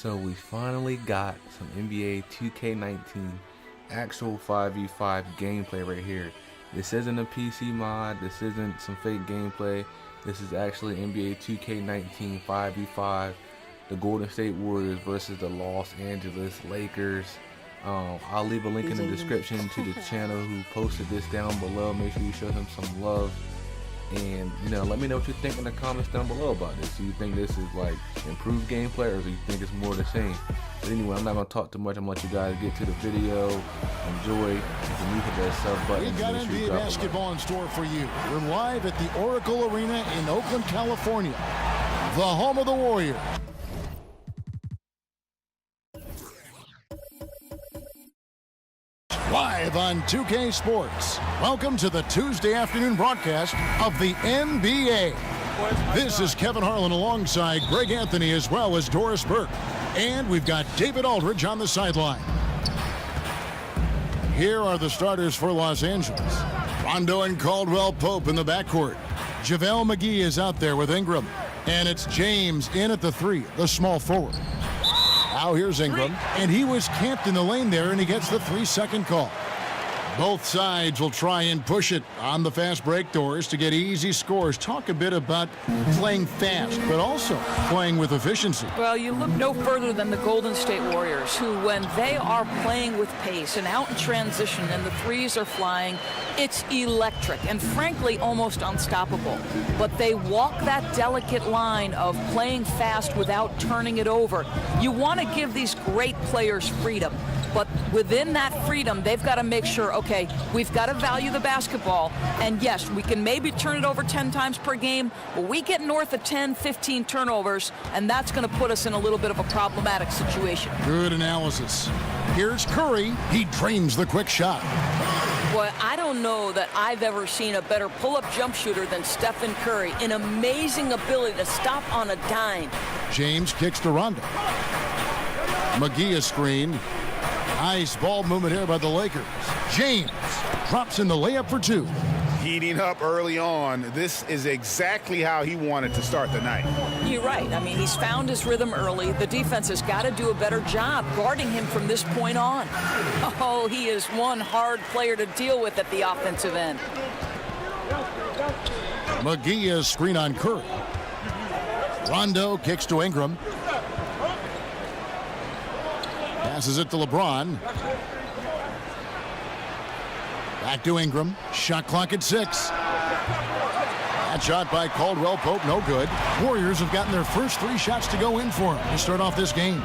So we finally got some NBA 2K19 actual 5v5 gameplay right here. This isn't a PC mod, this isn't some fake gameplay. This is actually NBA 2K19 5v5, the Golden State Warriors versus the Los Angeles Lakers. I'll leave a link in the description to the channel who posted this down below. Make sure you show him some love. And, you know, let me know what you think in the comments down below about this. Do you think this is like improved gameplay, or do you think it's more the same? But anyway, I'm not going to talk too much. I'm going to let you guys get to the video. Enjoy. If you hit that sub button, We've got NBA basketball in store for you. We're live at the Oracle Arena in Oakland, California, the home of the Warriors. Live on 2K Sports. Welcome to the Tuesday afternoon broadcast of the NBA. This is Kevin Harlan alongside Greg Anthony as well as Doris Burke. And we've got David Aldridge on the sideline. Here are the starters for Los Angeles. Rondo and Caldwell Pope in the backcourt. JaVale McGee is out there with Ingram. And it's James in at the three, the small forward. Now here's Ingram, and he was camped in the lane there, and he gets the 3-second call. Both sides will try and push it on the fast break doors to get easy scores. Talk a bit about playing fast, but also playing with efficiency. Well, you look no further than the Golden State Warriors, who, when they are playing with pace and out in transition and the threes are flying, it's electric and, frankly, almost unstoppable. But they walk that delicate line of playing fast without turning it over. You want to give these great players freedom. But within that freedom, they've got to make sure, okay, we've got to value the basketball. And yes, we can maybe turn it over 10 times per game, but we get north of 10, 15 turnovers, and that's going to put us in a little bit of a problematic situation. Good analysis. Here's Curry. He drains the quick shot. Boy, I don't know that I've ever seen a better pull-up jump shooter than Stephen Curry. An amazing ability to stop on a dime. James kicks to Rondo. McGee is screened. Nice ball movement here by the Lakers. James drops in the layup for two. Heating up early on. This is exactly how he wanted to start the night. You're right. I mean, he's found his rhythm early. The defense has got to do a better job guarding him from this point on. Oh, he is one hard player to deal with at the offensive end. McGee is screen on Curry. Rondo kicks to Ingram. Passes it to LeBron. Back to Ingram. Shot clock at 6. That shot by Caldwell Pope, no good. Warriors have gotten their first 3 shots to go in for them to start off this game.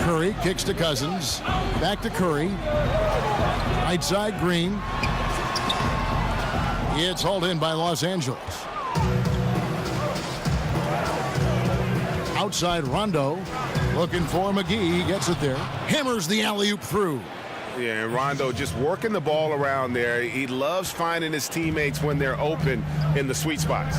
Curry kicks to Cousins. Back to Curry. Right side, Green. It's hauled in by Los Angeles. Outside Rondo. Looking for McGee. He gets it there. Hammers the alley-oop through. Yeah, and Rondo just working the ball around there. He loves finding his teammates when they're open in the sweet spots.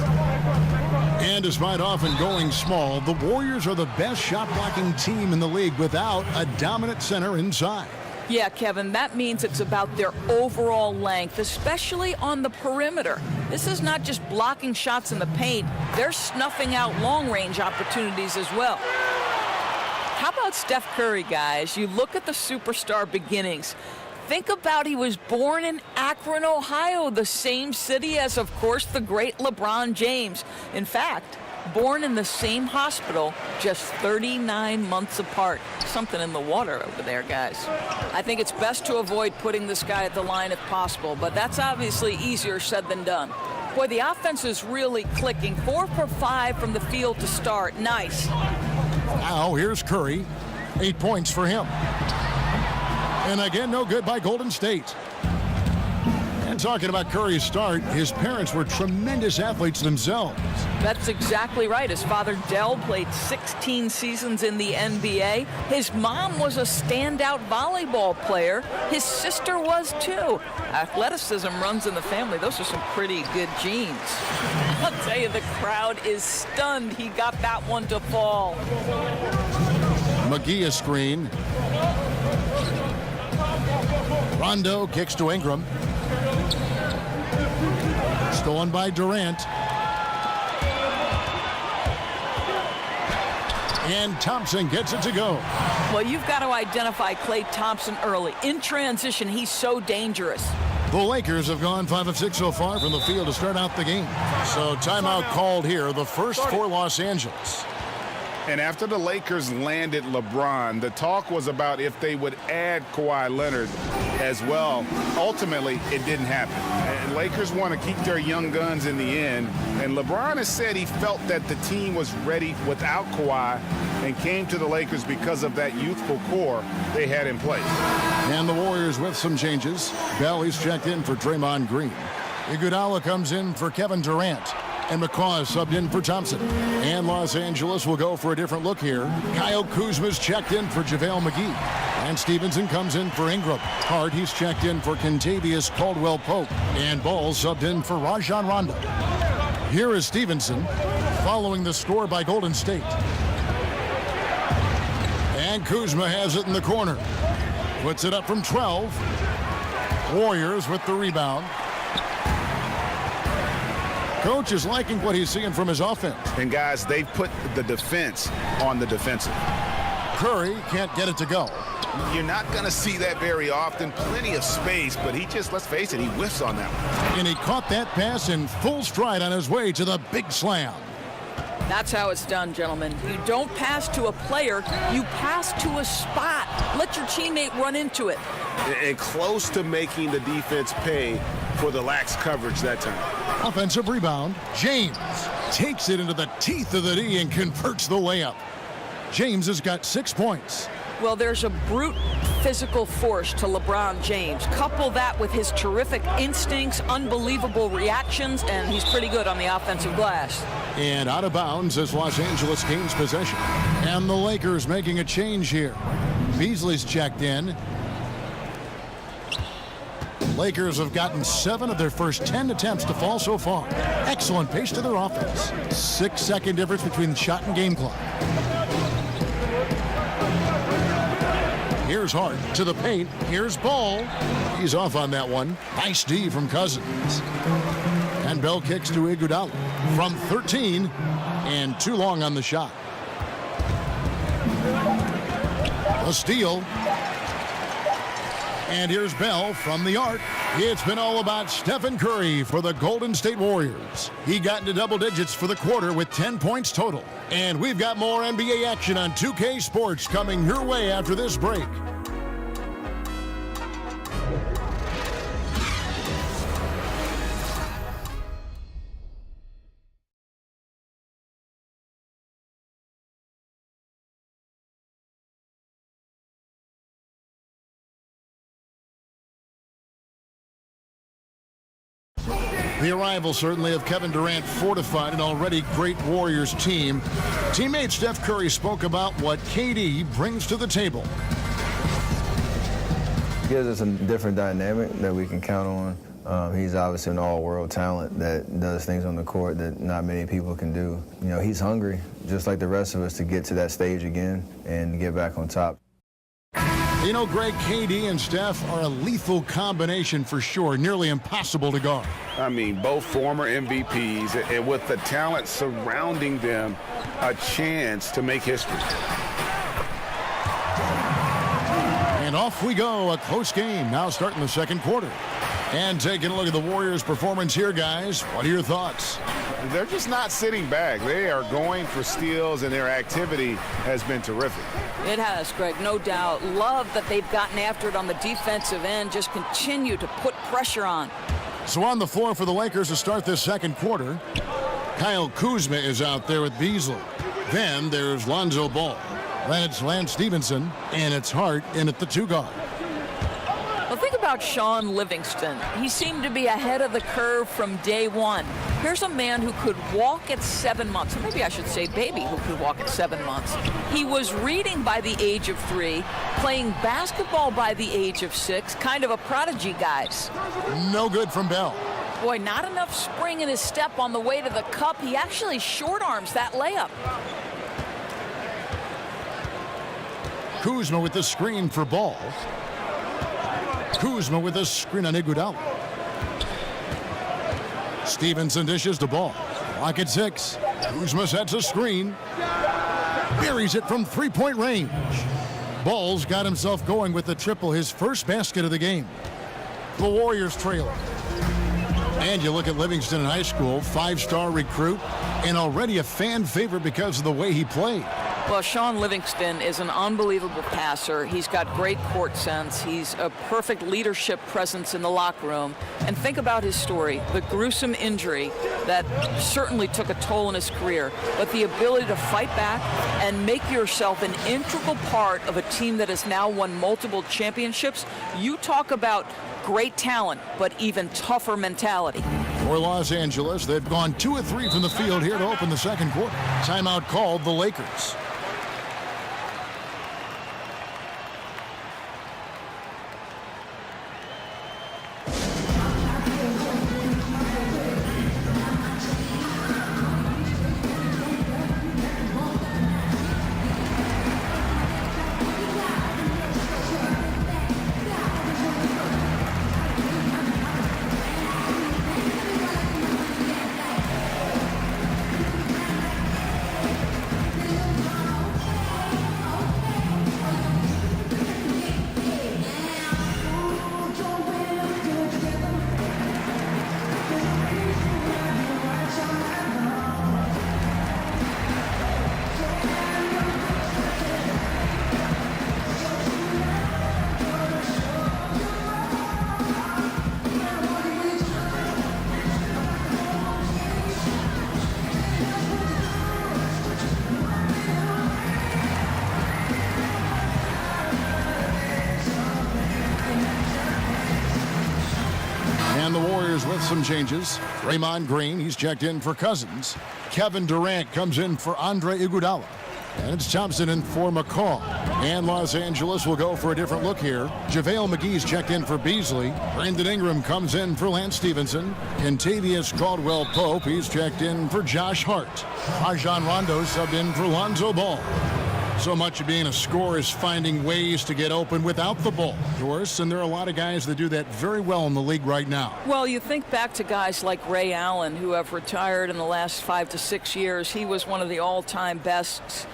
And despite often going small, the Warriors are the best shot-blocking team in the league without a dominant center inside. Yeah, Kevin, that means it's about their overall length, especially on the perimeter. This is not just blocking shots in the paint. They're snuffing out long-range opportunities as well. How about Steph Curry, guys? You look at the superstar beginnings. Think about he was born in Akron, Ohio, the same city as, of course, the great LeBron James. In fact, born in the same hospital, just 39 months apart. Something in the water over there, guys. I think it's best to avoid putting this guy at the line if possible, but that's obviously easier said than done. Boy, the offense is really clicking. 4 for 5 from the field to start. Nice. Now here's Curry. 8 points for him. And again, no good by Golden State. And talking about Curry's start, his parents were tremendous athletes themselves. That's exactly right. His father, Dell, played 16 seasons in the NBA. His mom was a standout volleyball player. His sister was, too. Athleticism runs in the family. Those are some pretty good genes. I'll tell you, the crowd is stunned he got that one to fall. McGee is screen. Rondo kicks to Ingram. Stolen by Durant. And Thompson gets it to go. Well, you've got to identify Klay Thompson early. In transition, he's so dangerous. The Lakers have gone 5 of 6 so far from the field to start out the game. So timeout called here, the first for Los Angeles. And after the Lakers landed LeBron, the talk was about if they would add Kawhi Leonard as well. Ultimately, it didn't happen. And Lakers want to keep their young guns in the end. And LeBron has said he felt that the team was ready without Kawhi and came to the Lakers because of that youthful core they had in place. And the Warriors with some changes. Bell, he's checked in for Draymond Green. Iguodala comes in for Kevin Durant. And McCaw is subbed in for Thompson. And Los Angeles will go for a different look here. Kyle Kuzma's checked in for JaVale McGee. And Stevenson comes in for Ingram. Hart, he's checked in for Kentavious Caldwell-Pope. And Ball subbed in for Rajon Rondo. Here is Stevenson following the score by Golden State. And Kuzma has it in the corner. Puts it up from 12. Warriors with the rebound. Coach is liking what he's seeing from his offense. And guys, they've put the defense on the defensive. Curry can't get it to go. You're not going to see that very often. Plenty of space, but he just, let's face it, he whiffs on that one. And he caught that pass in full stride on his way to the big slam. That's how it's done, gentlemen. You don't pass to a player, you pass to a spot. Let your teammate run into it. And close to making the defense pay for the lax coverage that time. Offensive rebound. James takes it into the teeth of the D and converts the layup. James has got 6 points. Well, there's a brute physical force to LeBron James. Couple that with his terrific instincts, unbelievable reactions, and he's pretty good on the offensive glass. And out of bounds as Los Angeles gains possession. And the Lakers making a change here. Beasley's checked in. Lakers have gotten 7 of their first 10 attempts to fall so far. Excellent pace to their offense. 6-second difference between the shot and game clock. Here's Hart to the paint. Here's Ball. He's off on that one. Nice D from Cousins. And Bell kicks to Iguodala from 13 and too long on the shot. A steal. And here's Bell from the arc. It's been all about Stephen Curry for the Golden State Warriors. He got into double digits for the quarter with 10 points total. And we've got more NBA action on 2K Sports coming your way after this break. The arrival certainly of Kevin Durant fortified an already great Warriors team. Teammate Steph Curry spoke about what KD brings to the table. He gives us a different dynamic that we can count on. He's obviously an all-world talent that does things on the court that not many people can do. You know, he's hungry, just like the rest of us, to get to that stage again and get back on top. You know, Greg, KD and Steph are a lethal combination for sure, nearly impossible to guard. I mean, both former MVPs, and with the talent surrounding them, a chance to make history. And off we go, a close game now starting the second quarter. And taking a look at the Warriors' performance here, guys. What are your thoughts? They're just not sitting back. They are going for steals, and their activity has been terrific. It has, Greg, no doubt. Love that they've gotten after it on the defensive end. Just continue to put pressure on. So on the floor for the Lakers to start this second quarter, Kyle Kuzma is out there with Beasley. Then there's Lonzo Ball. Then it's Lance Stevenson, and it's Hart in at the 2 guard. Well, think about Sean Livingston. He seemed to be ahead of the curve from day one. Here's a man who could walk at 7 months. Or maybe I should say baby who could walk at 7 months. He was reading by the age of 3, playing basketball by the age of 6, kind of a prodigy, guys. No good from Bell. Boy, not enough spring in his step on the way to the cup. He actually short arms that layup. Kuzma with the screen for Ball. Kuzma with a screen on Iguodala. Stevenson dishes the ball. Clock at 6. Kuzma sets a screen. buries it from three-point range. Ball's got himself going with the triple, his first basket of the game. The Warriors trail. And you look at Livingston in high school, 5-star recruit, and already a fan favorite because of the way he played. Well, Sean Livingston is an unbelievable passer. He's got great court sense. He's a perfect leadership presence in the locker room. And think about his story, the gruesome injury that certainly took a toll on his career, but the ability to fight back and make yourself an integral part of a team that has now won multiple championships. You talk about great talent, but even tougher mentality. For Los Angeles, they've gone 2 of 3 from the field here to open the second quarter. Timeout called the Lakers. And the Warriors with some changes. Draymond Green, he's checked in for Cousins. Kevin Durant comes in for Andre Iguodala. And it's Thompson in for McCaw. And Los Angeles will go for a different look here. JaVale McGee's checked in for Beasley. Brandon Ingram comes in for Lance Stevenson. Kentavious Caldwell-Pope, he's checked in for Josh Hart. Rajon Rondo subbed in for Lonzo Ball. So much of being a scorer is finding ways to get open without the ball, of course, and there are a lot of guys that do that very well in the league right now. Well, you think back to guys like Ray Allen, who have retired in the last 5 to 6 years. He was one of the all-time bests.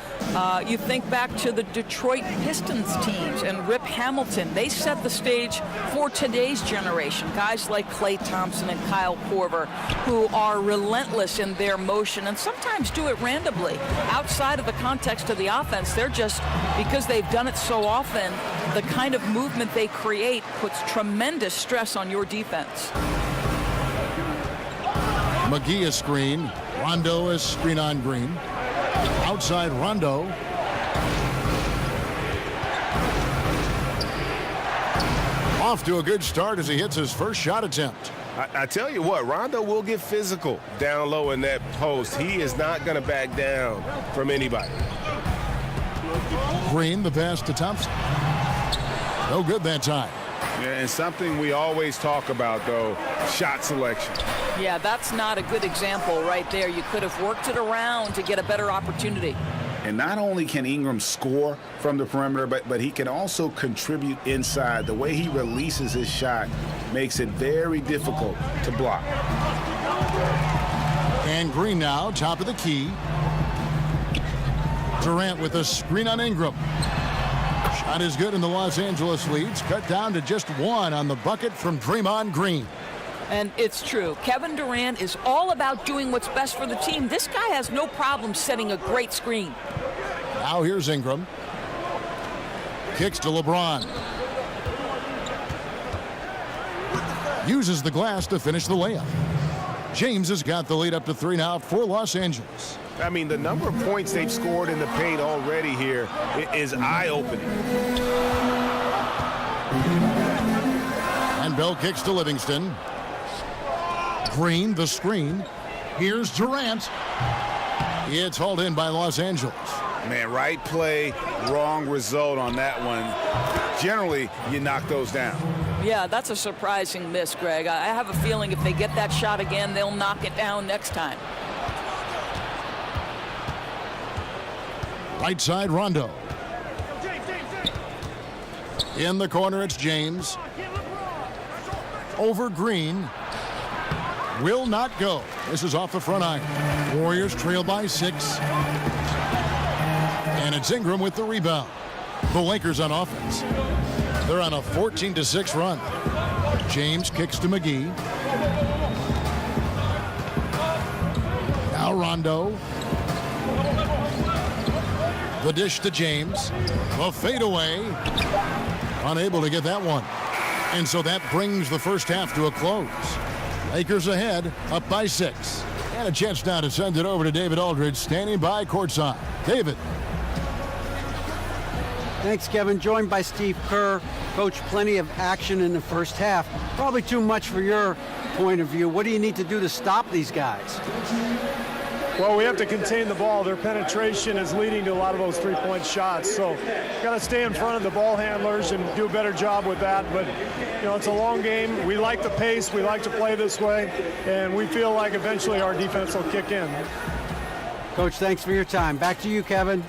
You think back to the Detroit Pistons teams and Rip Hamilton. They set the stage for today's generation. Guys like Klay Thompson and Kyle Korver, who are relentless in their motion and sometimes do it randomly. Outside of the context of the offense, they're just, because they've done it so often, the kind of movement they create puts tremendous stress on your defense. McGee is screen. Rondo is screen on Green. Outside Rondo. Off to a good start as he hits his first shot attempt. I tell you what, Rondo will get physical down low in that post. He is not going to back down from anybody. Green, the pass to Thompson. No good that time. Yeah, and something we always talk about, though, shot selection. Yeah, that's not a good example right there. You could have worked it around to get a better opportunity. And not only can Ingram score from the perimeter, but he can also contribute inside. The way he releases his shot makes it very difficult to block. And Green now, top of the key. Durant with a screen on Ingram. Shot is good, and the Los Angeles leads cut down to just 1 on the bucket from Draymond Green. And it's true. Kevin Durant is all about doing what's best for the team. This guy has no problem setting a great screen. Now here's Ingram. Kicks to LeBron. Uses the glass to finish the layup. James has got the lead up to 3 now for Los Angeles. I mean, the number of points they've scored in the paint already here is eye-opening. And Bell kicks to Livingston. Green, the screen. Here's Durant. It's hauled in by Los Angeles. Man, right play, wrong result on that one. Generally, you knock those down. Yeah, that's a surprising miss, Greg. I have a feeling if they get that shot again, they'll knock it down next time. Right side, Rondo. In the corner, it's James. Over Green. Will not go. This is off the front iron. Warriors trail by 6. And it's Ingram with the rebound. The Lakers on offense. They're on a 14-6 run. James kicks to McGee. Now Rondo. The dish to James. The fadeaway. Unable to get that one. And so that brings the first half to a close. Lakers ahead, up by 6. And a chance now to send it over to David Aldridge, standing by courtside. David. Thanks, Kevin. Joined by Steve Kerr. Coach, plenty of action in the first half. Probably too much for your point of view. What do you need to do to stop these guys? Well, we have to contain the ball. Their penetration is leading to a lot of those three-point shots. So got to stay in front of the ball handlers and do a better job with that. But, you know, it's a long game. We like the pace. We like to play this way. And we feel like eventually our defense will kick in. Coach, thanks for your time. Back to you, Kevin.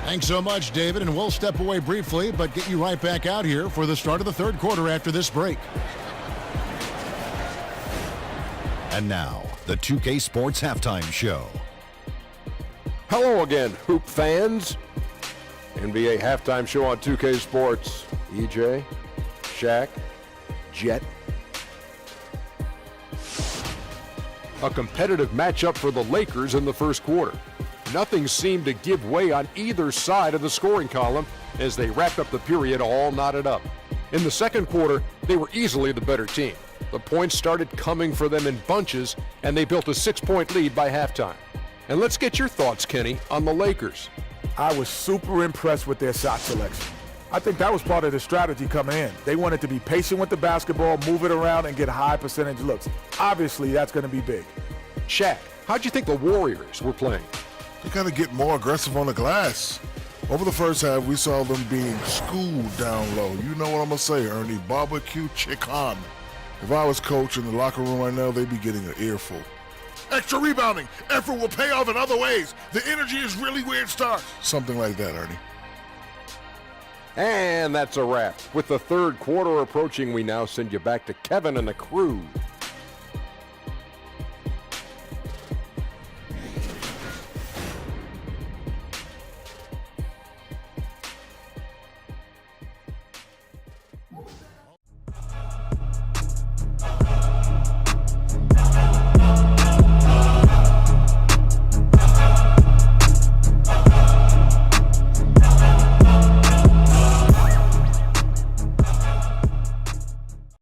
Thanks so much, David. And we'll step away briefly, but get you right back out here for the start of the third quarter after this break. And now, the 2K Sports Halftime Show. Hello again, Hoop fans. NBA Halftime Show on 2K Sports. EJ, Shaq, Jet. A competitive matchup for the Lakers in the first quarter. Nothing seemed to give way on either side of the scoring column as they wrapped up the period all knotted up. In the second quarter, they were easily the better team. The points started coming for them in bunches, and they built a 6-point lead by halftime. And let's get your thoughts, Kenny, on the Lakers. I was super impressed with their shot selection. I think that was part of the strategy coming in. They wanted to be patient with the basketball, move it around, and get high percentage looks. Obviously, that's going to be big. Shaq, how'd you think the Warriors were playing? They got to get more aggressive on the glass. Over the first half, we saw them being schooled down low. You know what I'm going to say, Ernie. Barbecue chicken. If I was coach in the locker room right now, they'd be getting an earful. Extra rebounding. Effort will pay off in other ways. The energy is really where it starts. Something like that, Ernie. And that's a wrap. With the third quarter approaching, we now send you back to Kevin and the crew